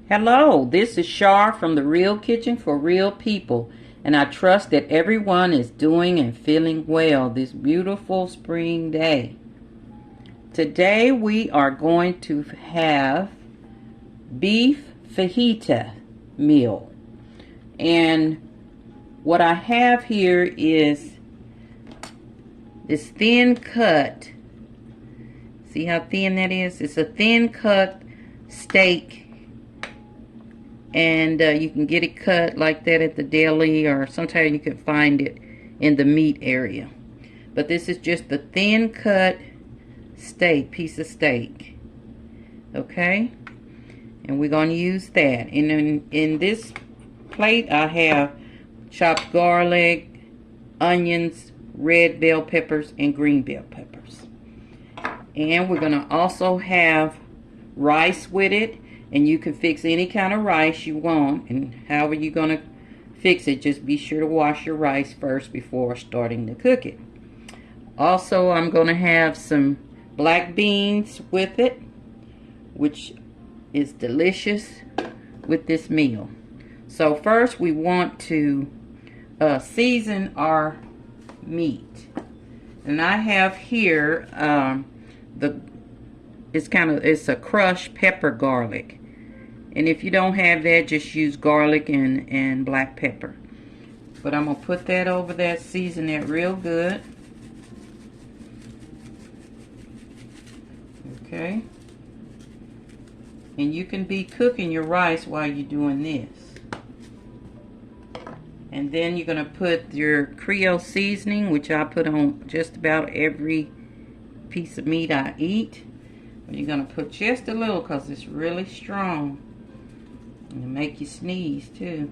Hello, this is Shar from The Real Kitchen for Real People, and I trust that everyone is doing and feeling well this beautiful spring day. Today we are going to have beef fajita meal, and what I have here is this thin cut. See how thin that is? It's a thin cut steak. And you can get it cut like that at the deli, or sometimes you can find it in the meat area. But this is just a thin cut steak, piece of steak. Okay? And we're going to use that. And in this plate I have chopped garlic, onions, red bell peppers, and green bell peppers. And we're going to also have rice with it. And you can fix any kind of rice you want, and however you're going to fix it, just be sure to wash your rice first before starting to cook it. Also, I'm going to have some black beans with it, which is delicious with this meal. So first we want to season our meat. And I have here it's a crushed pepper garlic. And if you don't have that, just use garlic and black pepper. But I'm going to put that over that, season that real good. Okay. And you can be cooking your rice while you're doing this. And then you're going to put your Creole seasoning, which I put on just about every piece of meat I eat. You're going to put just a little because it's really strong. And it'll make you sneeze too.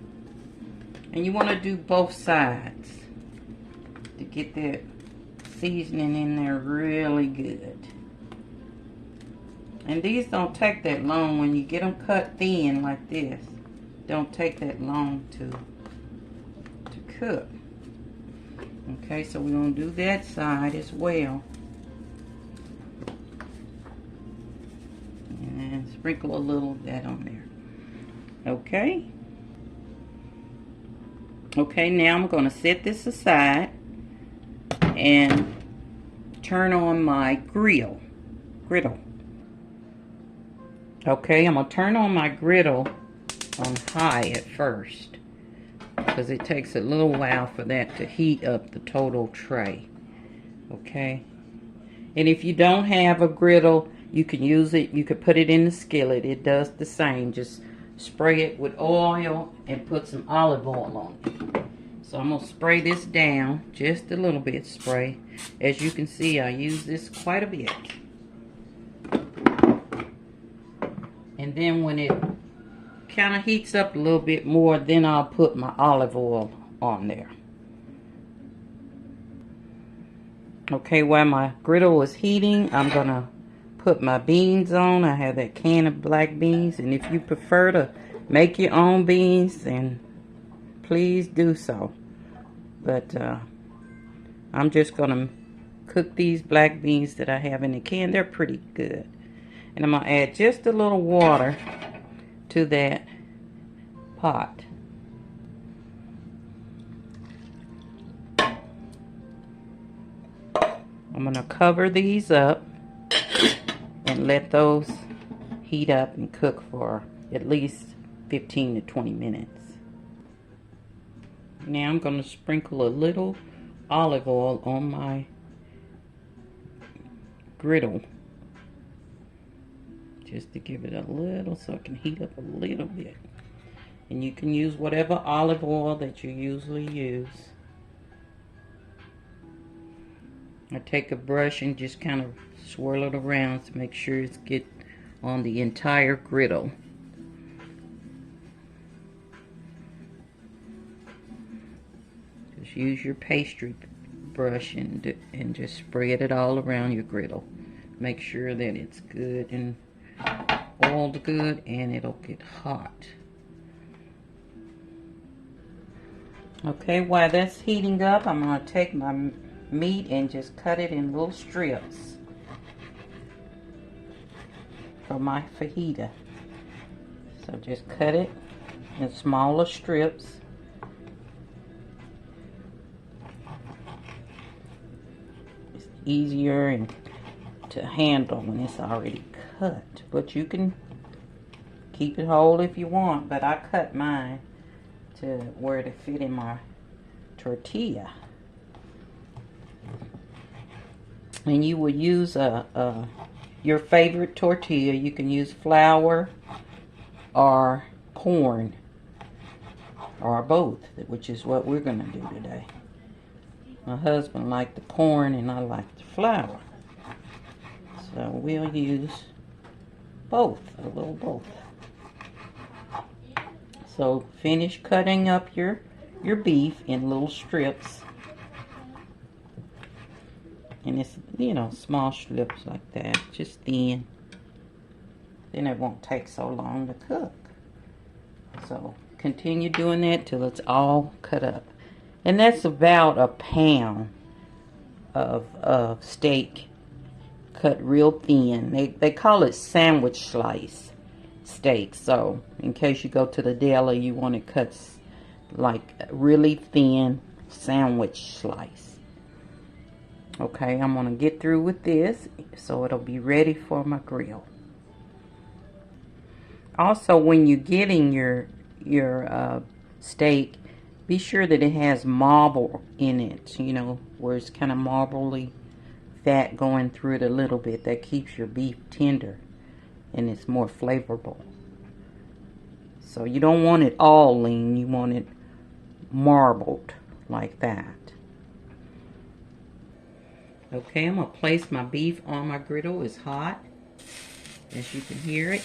And you want to do both sides to get that seasoning in there really good. And these don't take that long when you get them cut thin like this. Don't take that long to cook. Okay, so we're going to do that side as well. And sprinkle a little of that on there. Okay. Okay, now I'm going to set this aside and turn on my griddle. Okay, I'm going to turn on my griddle on high at first, because it takes a little while for that to heat up the total tray. Okay. And if you don't have a griddle, you can use it. You could put it in the skillet. It does the same. Just spray it with oil and put some olive oil on it. So I'm going to spray this down. Just a little bit spray. As you can see, I use this quite a bit. And then when it kind of heats up a little bit more, then I'll put my olive oil on there. Okay, while my griddle is heating, I'm going to put my beans on. I have that can of black beans, and if you prefer to make your own beans, then please do so. But I'm just gonna cook these black beans that I have in the can. They're pretty good. And I'm gonna add just a little water to that pot. I'm gonna cover these up and let those heat up and cook for at least 15 to 20 minutes. Now I'm going to sprinkle a little olive oil on my griddle, just to give it a little so it can heat up a little bit. And you can use whatever olive oil that you usually use. I take a brush and just kind of swirl it around to make sure it's get on the entire griddle. Just use your pastry brush and just spread it all around your griddle. Make sure that it's good and oiled good, and it'll get hot. Okay, while that's heating up, I'm going to take my meat and just cut it in little strips for my fajita. So just cut it in smaller strips. It's easier and to handle when it's already cut, but you can keep it whole if you want, but I cut mine to where it fit in my tortilla. And you will use your favorite tortilla. You can use flour or corn or both, which is what we're going to do today. My husband liked the corn and I like the flour. So we'll use both, a little both. So finish cutting up your beef in little strips. And it's, you know, small strips like that, just thin. Then it won't take so long to cook. So continue doing that till it's all cut up. And that's about a pound of steak cut real thin. They call it sandwich slice steak. So in case you go to the deli, you want it cut like really thin sandwich slice. Okay, I'm going to get through with this so it'll be ready for my grill. Also, when you're getting your steak, be sure that it has marble in it, you know, where it's kind of marbly fat going through it a little bit. That keeps your beef tender and it's more flavorful. So you don't want it all lean, you want it marbled like that. Okay, I'm going to place my beef on my griddle. It's hot, as you can hear it.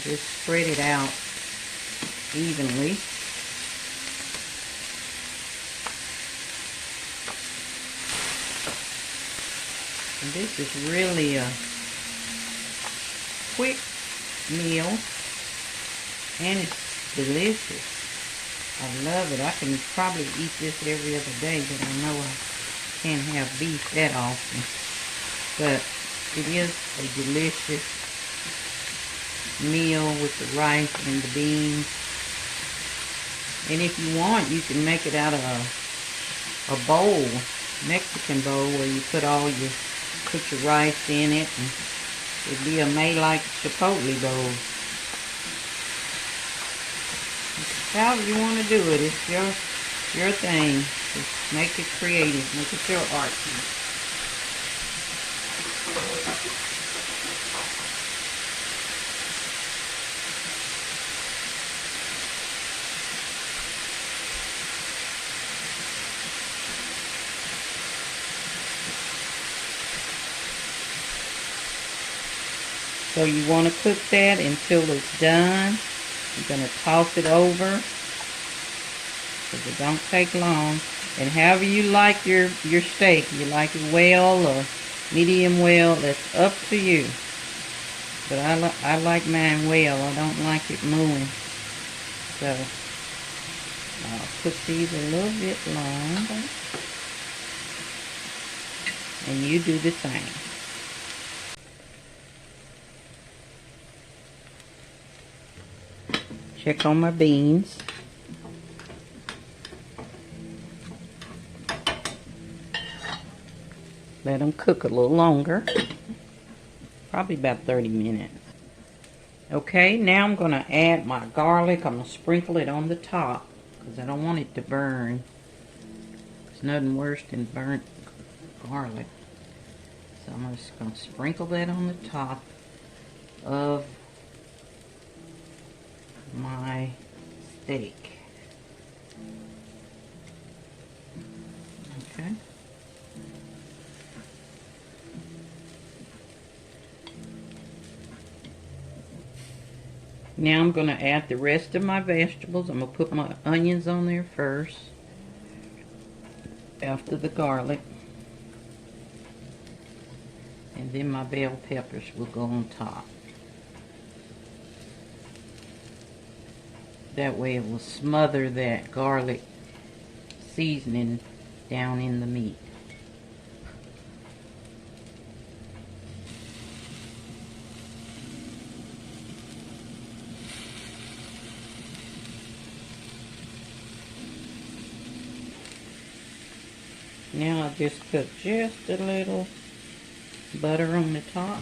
Just spread it out evenly. And this is really a quick meal, and it's delicious. I love it. I can probably eat this every other day, but I know I can't have beef that often. But it is a delicious meal with the rice and the beans. And if you want, you can make it out of a bowl, Mexican bowl, where you put your rice in it, and it'd be a made-like chipotle bowl. However you want to do it, it's your thing. Just make it creative, make it your art piece. So you want to cook that until it's done. You're going to toss it over, because it don't take long. And however you like your steak, you like it well or medium well, that's up to you. But I like mine well. I don't like it mooing. So I'll cook these a little bit longer. And you do the same. Check on my beans. Let them cook a little longer. Probably about 30 minutes. Okay, now I'm going to add my garlic. I'm going to sprinkle it on the top because I don't want it to burn. There's nothing worse than burnt garlic. So I'm just going to sprinkle that on the top of my steak. Okay. Now I'm going to add the rest of my vegetables. I'm going to put my onions on there first, after the garlic, and then my bell peppers will go on top. That way it will smother that garlic seasoning down in the meat. Now I just put just a little butter on the top.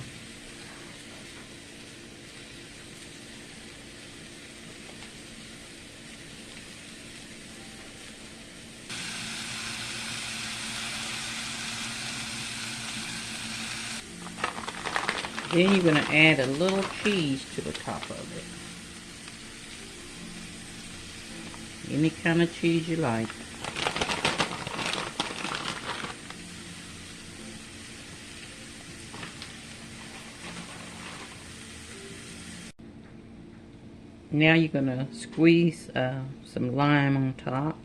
Then you're going to add a little cheese to the top of it. Any kind of cheese you like. Now you're going to squeeze some lime on top.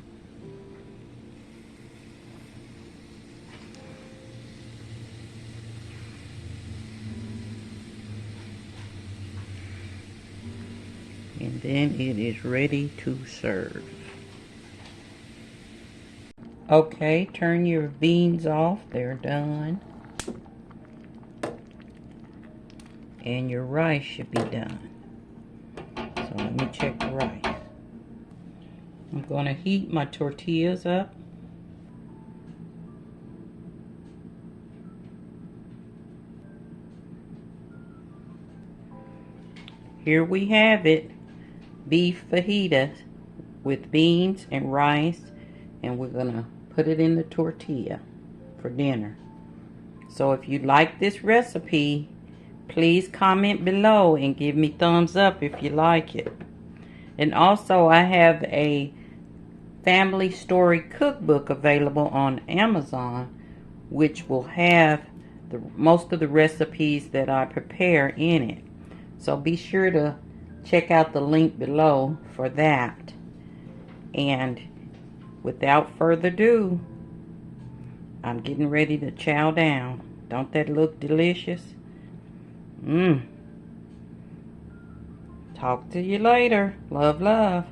And then it is ready to serve. Okay, turn your beans off. They're done. And your rice should be done. So let me check the rice. I'm going to heat my tortillas up. Here we have it. Beef fajitas with beans and rice, and we're gonna put it in the tortilla for dinner. So if you like this recipe, please comment below and give me thumbs up if you like it. And also I have a family story cookbook available on Amazon, which will have most of the recipes that I prepare in it. So be sure to check out the link below for that. And without further ado, I'm getting ready to chow down. Don't that look delicious? Talk to you later. Love, love.